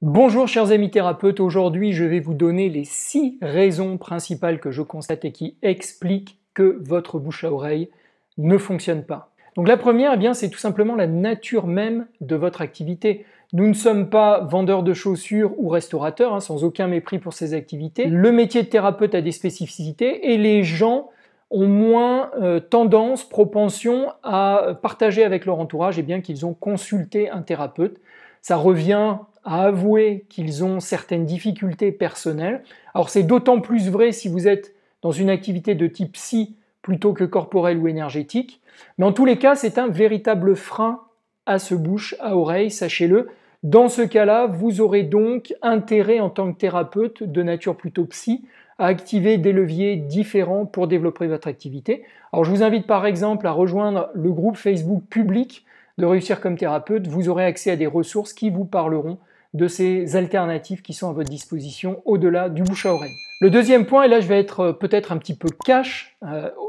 Bonjour chers amis thérapeutes, aujourd'hui je vais vous donner les 6 raisons principales que je constate et qui expliquent que votre bouche à oreille ne fonctionne pas. Donc la première, c'est tout simplement la nature même de votre activité. Nous ne sommes pas vendeurs de chaussures ou restaurateurs, sans aucun mépris pour ces activités. Le métier de thérapeute a des spécificités et les gens ont moins tendance, propension à partager avec leur entourage qu'ils ont consulté un thérapeute. Ça revient à avouer qu'ils ont certaines difficultés personnelles. Alors c'est d'autant plus vrai si vous êtes dans une activité de type psy plutôt que corporelle ou énergétique. Mais en tous les cas, c'est un véritable frein à ce bouche à oreille, sachez-le. Dans ce cas-là, vous aurez donc intérêt en tant que thérapeute de nature plutôt psy à activer des leviers différents pour développer votre activité. Alors je vous invite par exemple à rejoindre le groupe Facebook public de Réussir comme thérapeute. Vous aurez accès à des ressources qui vous parleront de ces alternatives qui sont à votre disposition au-delà du bouche à oreille. Le deuxième point, et là je vais être peut-être un petit peu cash,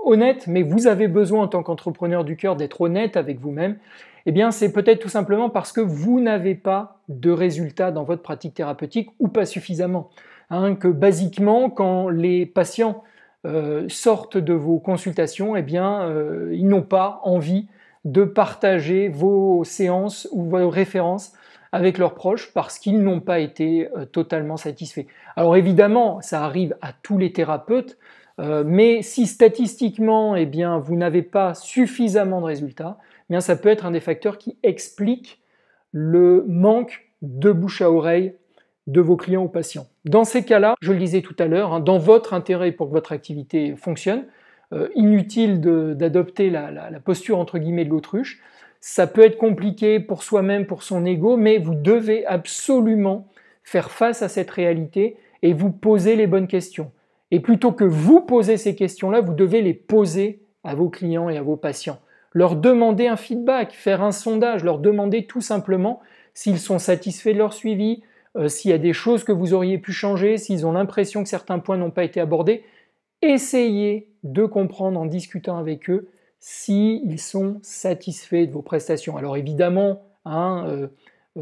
honnête, mais vous avez besoin en tant qu'entrepreneur du cœur d'être honnête avec vous-même, c'est peut-être tout simplement parce que vous n'avez pas de résultats dans votre pratique thérapeutique ou pas suffisamment. Que basiquement, quand les patients sortent de vos consultations, ils n'ont pas envie de partager vos séances ou vos références avec leurs proches parce qu'ils n'ont pas été totalement satisfaits. Alors évidemment, ça arrive à tous les thérapeutes, mais si statistiquement, vous n'avez pas suffisamment de résultats, ça peut être un des facteurs qui explique le manque de bouche à oreille de vos clients ou patients. Dans ces cas-là, je le disais tout à l'heure, dans votre intérêt pour que votre activité fonctionne, inutile d'adopter la posture entre guillemets de l'autruche. Ça peut être compliqué pour soi-même, pour son ego, mais vous devez absolument faire face à cette réalité et vous poser les bonnes questions. Et plutôt que vous poser ces questions-là, vous devez les poser à vos clients et à vos patients. Leur demander un feedback, faire un sondage, leur demander tout simplement s'ils sont satisfaits de leur suivi, s'il y a des choses que vous auriez pu changer, s'ils ont l'impression que certains points n'ont pas été abordés. Essayez de comprendre en discutant avec eux s'ils sont satisfaits de vos prestations. Alors évidemment,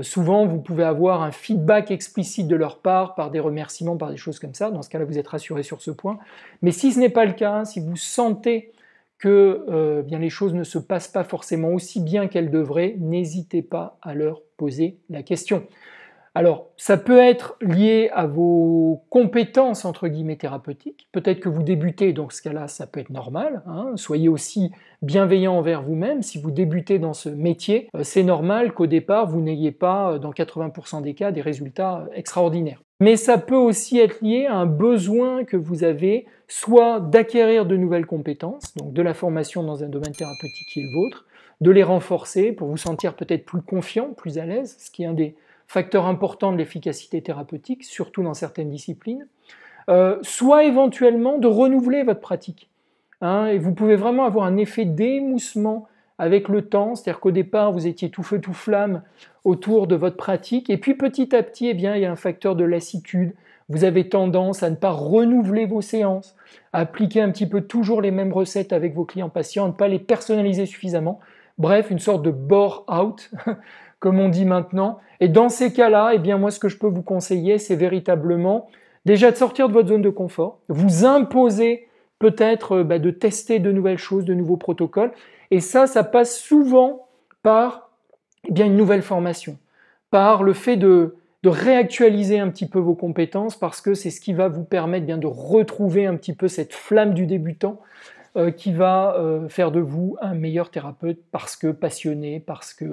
souvent vous pouvez avoir un feedback explicite de leur part par des remerciements, par des choses comme ça. Dans ce cas-là, vous êtes rassuré sur ce point. Mais si ce n'est pas le cas, si vous sentez que les choses ne se passent pas forcément aussi bien qu'elles devraient, n'hésitez pas à leur poser la question. Alors, ça peut être lié à vos compétences, entre guillemets, thérapeutiques. Peut-être que vous débutez, dans ce cas-là, ça peut être normal. Soyez aussi bienveillant envers vous-même. Si vous débutez dans ce métier, c'est normal qu'au départ, vous n'ayez pas, dans 80% des cas, des résultats extraordinaires. Mais ça peut aussi être lié à un besoin que vous avez, soit d'acquérir de nouvelles compétences, donc de la formation dans un domaine thérapeutique qui est le vôtre, de les renforcer pour vous sentir peut-être plus confiant, plus à l'aise, ce qui est un des facteur important de l'efficacité thérapeutique, surtout dans certaines disciplines, soit éventuellement de renouveler votre pratique. Et vous pouvez vraiment avoir un effet d'émoussement avec le temps, c'est-à-dire qu'au départ, vous étiez tout feu, tout flamme autour de votre pratique, et puis petit à petit, il y a un facteur de lassitude. Vous avez tendance à ne pas renouveler vos séances, à appliquer un petit peu toujours les mêmes recettes avec vos clients patients, à ne pas les personnaliser suffisamment. Bref, une sorte de bore-out, comme on dit maintenant. Et dans ces cas-là, moi, ce que je peux vous conseiller, c'est véritablement déjà de sortir de votre zone de confort, vous imposer peut-être de tester de nouvelles choses, de nouveaux protocoles. Et ça passe souvent par une nouvelle formation, par le fait de réactualiser un petit peu vos compétences, parce que c'est ce qui va vous permettre de retrouver un petit peu cette flamme du débutant qui va faire de vous un meilleur thérapeute parce que passionné, parce que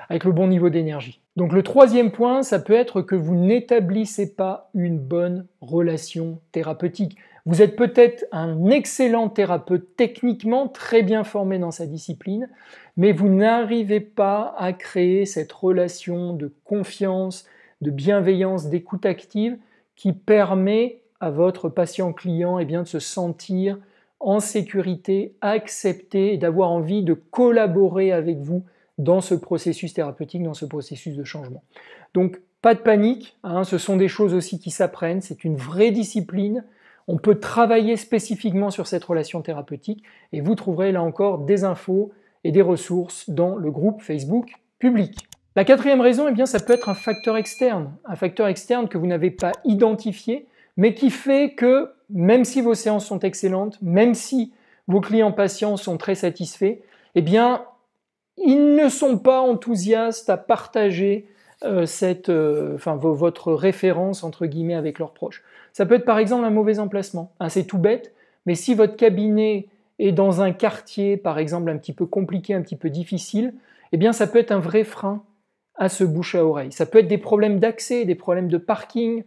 avec le bon niveau d'énergie. Donc le troisième point, ça peut être que vous n'établissez pas une bonne relation thérapeutique. Vous êtes peut-être un excellent thérapeute techniquement, très bien formé dans sa discipline, mais vous n'arrivez pas à créer cette relation de confiance, de bienveillance, d'écoute active qui permet à votre patient-client de se sentir en sécurité, accepté et d'avoir envie de collaborer avec vous dans ce processus thérapeutique, dans ce processus de changement. Donc, pas de panique, ce sont des choses aussi qui s'apprennent, c'est une vraie discipline. On peut travailler spécifiquement sur cette relation thérapeutique et vous trouverez là encore des infos et des ressources dans le groupe Facebook public. La quatrième raison, eh bien, ça peut être un facteur externe que vous n'avez pas identifié, mais qui fait que même si vos séances sont excellentes, même si vos clients patients sont très satisfaits, eh bien, ils ne sont pas enthousiastes à partager votre référence entre guillemets avec leurs proches. Ça peut être par exemple un mauvais emplacement. C'est tout bête, mais si votre cabinet est dans un quartier, par exemple, un petit peu compliqué, un petit peu difficile, eh bien, ça peut être un vrai frein à ce bouche à oreille. Ça peut être des problèmes d'accès, des problèmes de parking,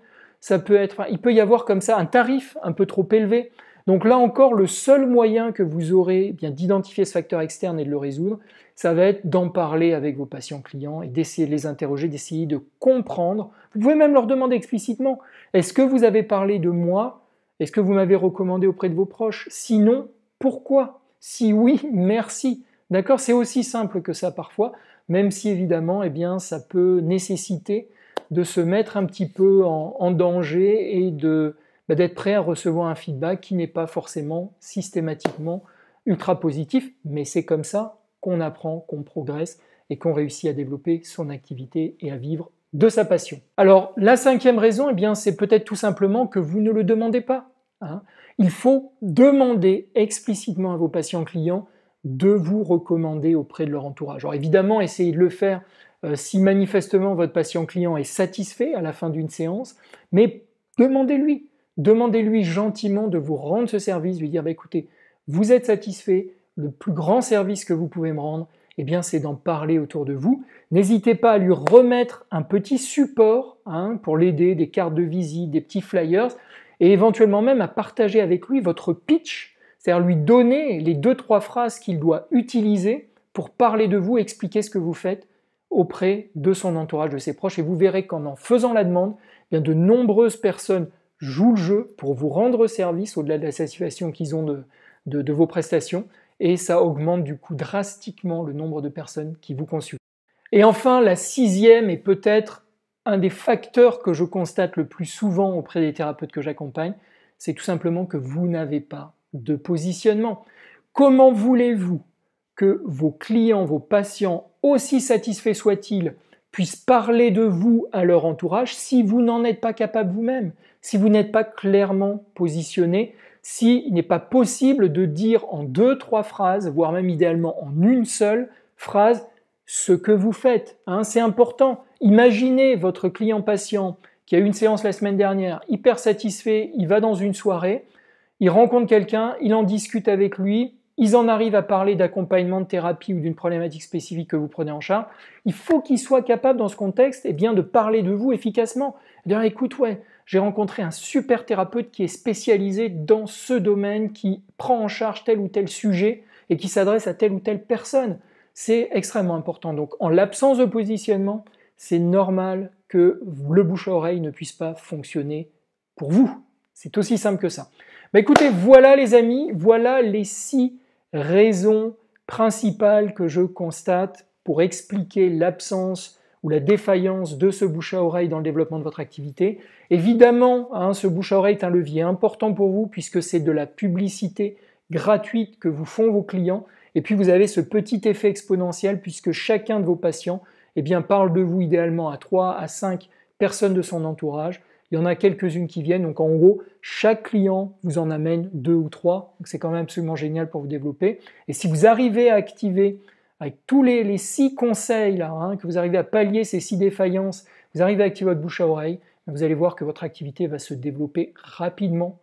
il peut y avoir comme ça un tarif un peu trop élevé. Donc là encore, le seul moyen que vous aurez bien d'identifier ce facteur externe et de le résoudre, ça va être d'en parler avec vos patients clients et d'essayer de les interroger, d'essayer de comprendre. Vous pouvez même leur demander explicitement, est-ce que vous avez parlé de moi? Est-ce que vous m'avez recommandé auprès de vos proches? Sinon, pourquoi? Si oui, merci. D'accord? C'est aussi simple que ça parfois, même si évidemment, eh bien, ça peut nécessiter de se mettre un petit peu en danger et d'être prêt à recevoir un feedback qui n'est pas forcément systématiquement ultra positif, mais c'est comme ça qu'on apprend, qu'on progresse et qu'on réussit à développer son activité et à vivre de sa passion. Alors, la cinquième raison, eh bien, c'est peut-être tout simplement que vous ne le demandez pas. Il faut demander explicitement à vos patients clients de vous recommander auprès de leur entourage. Alors évidemment, essayez de le faire si manifestement votre patient client est satisfait à la fin d'une séance, mais demandez-lui gentiment de vous rendre ce service, lui dire écoutez, vous êtes satisfait, le plus grand service que vous pouvez me rendre, eh bien, c'est d'en parler autour de vous. N'hésitez pas à lui remettre un petit support pour l'aider, des cartes de visite, des petits flyers, et éventuellement même à partager avec lui votre pitch, c'est-à-dire lui donner les 2-3 phrases qu'il doit utiliser pour parler de vous, expliquer ce que vous faites auprès de son entourage, de ses proches. Et vous verrez qu'en faisant la demande, eh bien, de nombreuses personnes jouent le jeu pour vous rendre service au-delà de la satisfaction qu'ils ont de vos prestations. Et ça augmente du coup drastiquement le nombre de personnes qui vous consultent. Et enfin, la sixième et peut-être un des facteurs que je constate le plus souvent auprès des thérapeutes que j'accompagne, c'est tout simplement que vous n'avez pas de positionnement. Comment voulez-vous que vos clients, vos patients, aussi satisfaits soient-ils, puissent parler de vous à leur entourage si vous n'en êtes pas capable vous-même, si vous n'êtes pas clairement positionné, s'il n'est pas possible de dire en 2-3 phrases, voire même idéalement en une seule phrase, ce que vous faites. C'est important. Imaginez votre client patient qui a eu une séance la semaine dernière, hyper satisfait, il va dans une soirée, il rencontre quelqu'un, il en discute avec lui, ils en arrivent à parler d'accompagnement, de thérapie ou d'une problématique spécifique que vous prenez en charge. Il faut qu'il soit capable dans ce contexte de parler de vous efficacement. Dire écoute, j'ai rencontré un super thérapeute qui est spécialisé dans ce domaine, qui prend en charge tel ou tel sujet et qui s'adresse à telle ou telle personne. C'est extrêmement important. Donc en l'absence de positionnement, c'est normal que le bouche à oreille ne puisse pas fonctionner pour vous. C'est aussi simple que ça. Écoutez, voilà les amis, voilà les 6 raisons principales que je constate pour expliquer l'absence ou la défaillance de ce bouche à oreille dans le développement de votre activité. Évidemment, ce bouche à oreille est un levier important pour vous puisque c'est de la publicité gratuite que vous font vos clients. Et puis vous avez ce petit effet exponentiel puisque chacun de vos patients parle de vous idéalement à 3 à 5 personnes de son entourage. Il y en a quelques-unes qui viennent, donc en gros, chaque client vous en amène 2 ou 3, donc c'est quand même absolument génial pour vous développer. Et si vous arrivez à activer avec tous les 6 conseils là, que vous arrivez à pallier ces 6 défaillances, vous arrivez à activer votre bouche à oreille, vous allez voir que votre activité va se développer rapidement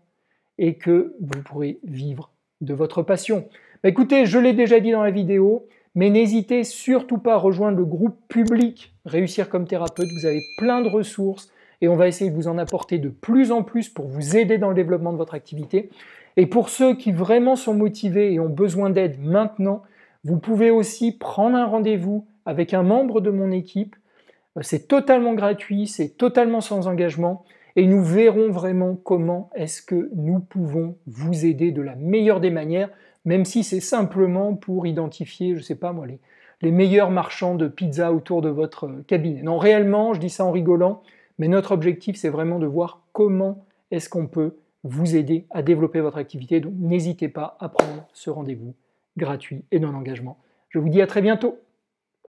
et que vous pourrez vivre de votre passion. Écoutez, je l'ai déjà dit dans la vidéo, mais n'hésitez surtout pas à rejoindre le groupe public Réussir comme thérapeute. Vous avez plein de ressources et on va essayer de vous en apporter de plus en plus pour vous aider dans le développement de votre activité. Et pour ceux qui vraiment sont motivés et ont besoin d'aide maintenant, vous pouvez aussi prendre un rendez-vous avec un membre de mon équipe. C'est totalement gratuit, c'est totalement sans engagement et nous verrons vraiment comment est-ce que nous pouvons vous aider de la meilleure des manières, même si c'est simplement pour identifier, je ne sais pas moi, les meilleurs marchands de pizza autour de votre cabinet. Non, réellement, je dis ça en rigolant, mais notre objectif, c'est vraiment de voir comment est-ce qu'on peut vous aider à développer votre activité. Donc, n'hésitez pas à prendre ce rendez-vous gratuit et non engagement. Je vous dis à très bientôt.